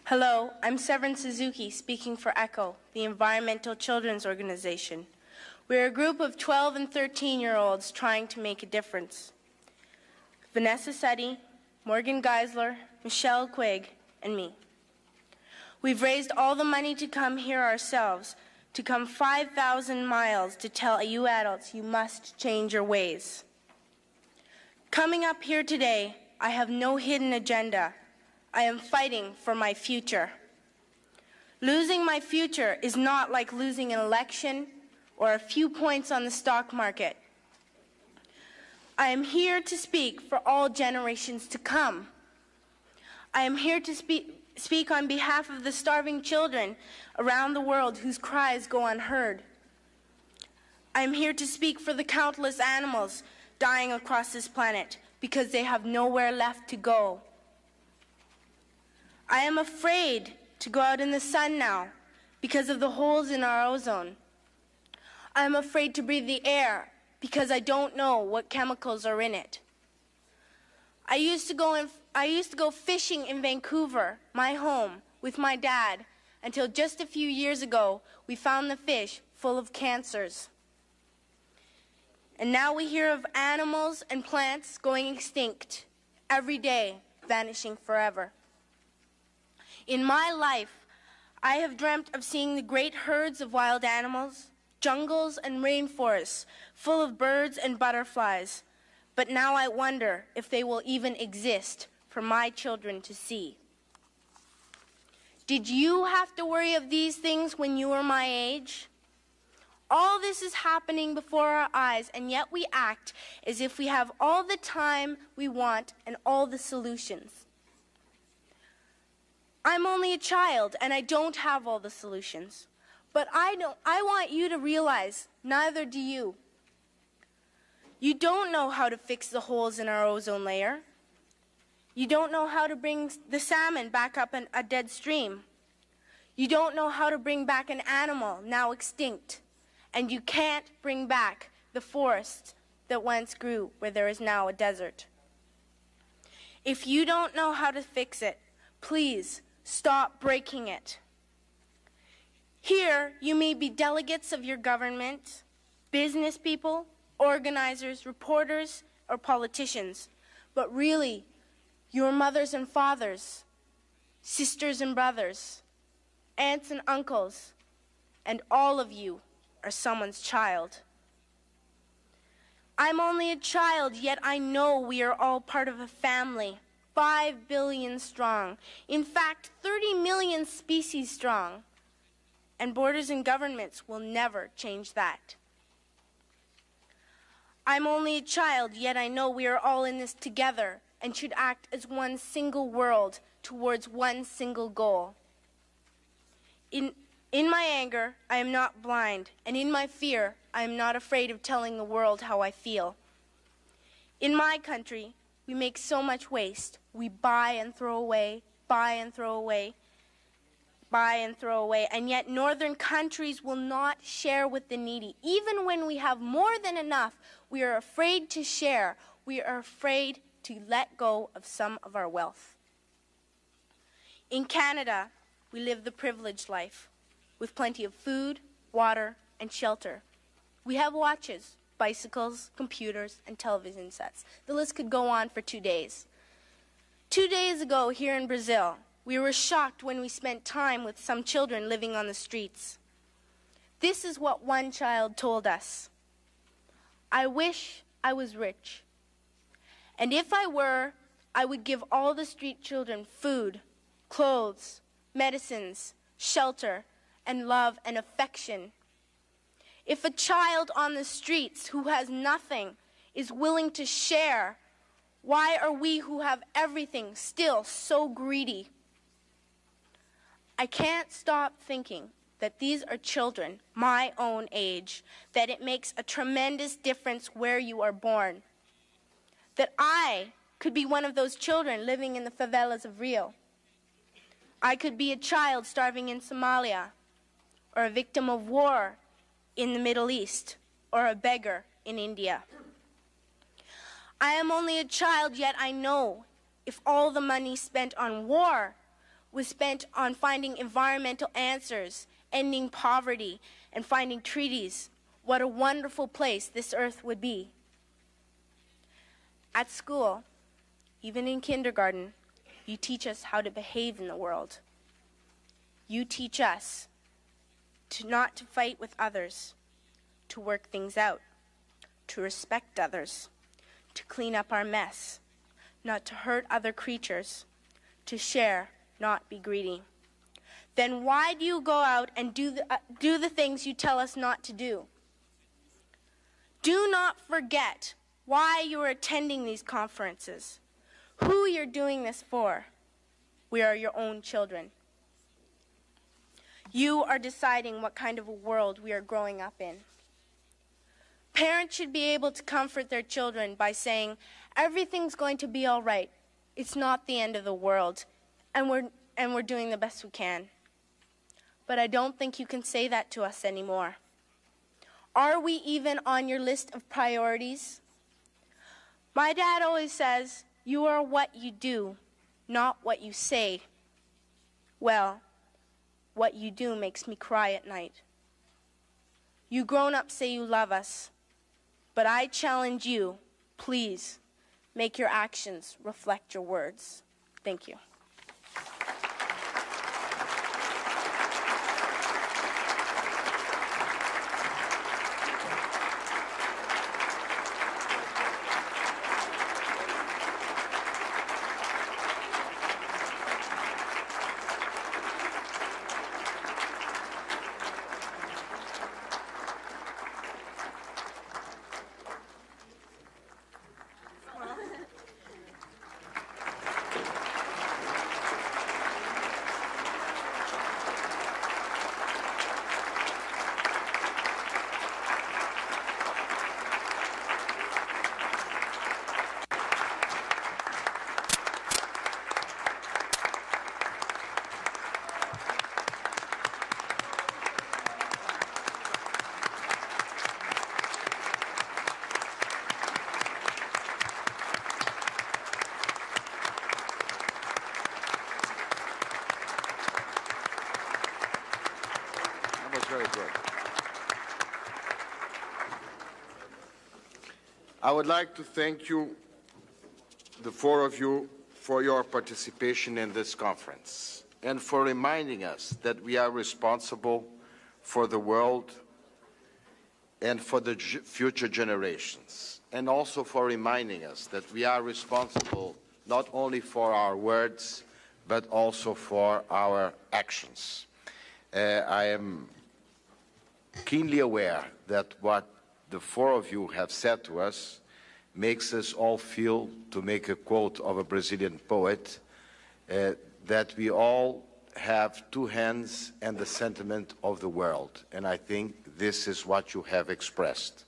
Hello, I'm Severn Suzuki, speaking for ECHO, the Environmental Children's Organization. We're a group of 12 and 13-year-olds trying to make a difference. Vanessa Suddy, Morgan Geisler, Michelle Quigg, and me. We've raised all the money to come here ourselves, to come 5,000 miles to tell you adults you must change your ways. Coming up here today, I have no hidden agenda. I am fighting for my future. Losing my future is not like losing an election or a few points on the stock market. I am here to speak for all generations to come. I am here to speak on behalf of the starving children around the world whose cries go unheard. I am here to speak for the countless animals dying across this planet because they have nowhere left to go. I am afraid to go out in the sun now because of the holes in our ozone. I am afraid to breathe the air because I don't know what chemicals are in it. I used to go fishing in Vancouver, my home, with my dad, until just a few years ago we found the fish full of cancers. And now we hear of animals and plants going extinct every day, vanishing forever. In my life, I have dreamt of seeing the great herds of wild animals, jungles and rainforests full of birds and butterflies. But now I wonder if they will even exist for my children to see. Did you have to worry of these things when you were my age? All this is happening before our eyes, and yet we act as if we have all the time we want and all the solutions. I'm only a child, and I don't have all the solutions. But I want you to realize, neither do you. You don't know how to fix the holes in our ozone layer. You don't know how to bring the salmon back up a dead stream. You don't know how to bring back an animal now extinct. And you can't bring back the forest that once grew where there is now a desert. If you don't know how to fix it, please stop breaking it. Here, you may be delegates of your government, business people, organizers, reporters, or politicians, but really, your mothers and fathers, sisters and brothers, aunts and uncles, and all of you are someone's child. I'm only a child, yet I know we are all part of a family. 5 billion strong. In fact, 30 million species strong. And borders and governments will never change that. I'm only a child, yet I know we are all in this together and should act as one single world towards one single goal. In my anger, I am not blind, and in my fear, I am not afraid of telling the world how I feel. In my country, we make so much waste. We buy and throw away, buy and throw away, buy and throw away. And yet northern countries will not share with the needy. Even when we have more than enough, we are afraid to share. We are afraid to let go of some of our wealth. In Canada, we live the privileged life with plenty of food, water, and shelter. We have watches, bicycles, computers, and television sets. The list could go on for 2 days. 2 days ago here in Brazil, we were shocked when we spent time with some children living on the streets. This is what one child told us. I wish I was rich. And if I were, I would give all the street children food, clothes, medicines, shelter, and love and affection. If a child on the streets who has nothing is willing to share, why are we who have everything still so greedy? I can't stop thinking that these are children my own age, that it makes a tremendous difference where you are born. That I could be one of those children living in the favelas of Rio. I could be a child starving in Somalia, or a victim of war in the Middle East, or a beggar in India. I am only a child, yet I know if all the money spent on war was spent on finding environmental answers, ending poverty, and finding treaties, what a wonderful place this earth would be. At school, even in kindergarten, you teach us how to behave in the world. You teach us not to fight with others, to work things out, to respect others, to clean up our mess, not to hurt other creatures, to share, not be greedy. Then why do you go out and do the things you tell us not to do? Do not forget why you are attending these conferences, who you're doing this for. We are your own children. You are deciding what kind of a world we are growing up in. Parents should be able to comfort their children by saying, everything's going to be all right. It's not the end of the world, and we're doing the best we can. But I don't think you can say that to us anymore. Are we even on your list of priorities? My dad always says, you are what you do, not what you say. Well, what you do makes me cry at night. You grown-ups say you love us, but I challenge you, please, make your actions reflect your words. Thank you. Very good. I would like to thank you, the four of you, for your participation in this conference and for reminding us that we are responsible for the world and for the future generations, and also for reminding us that we are responsible not only for our words but also for our actions. I am keenly aware that what the four of you have said to us makes us all feel, to make a quote of a Brazilian poet, that we all have two hands and the sentiment of the world. And I think this is what you have expressed.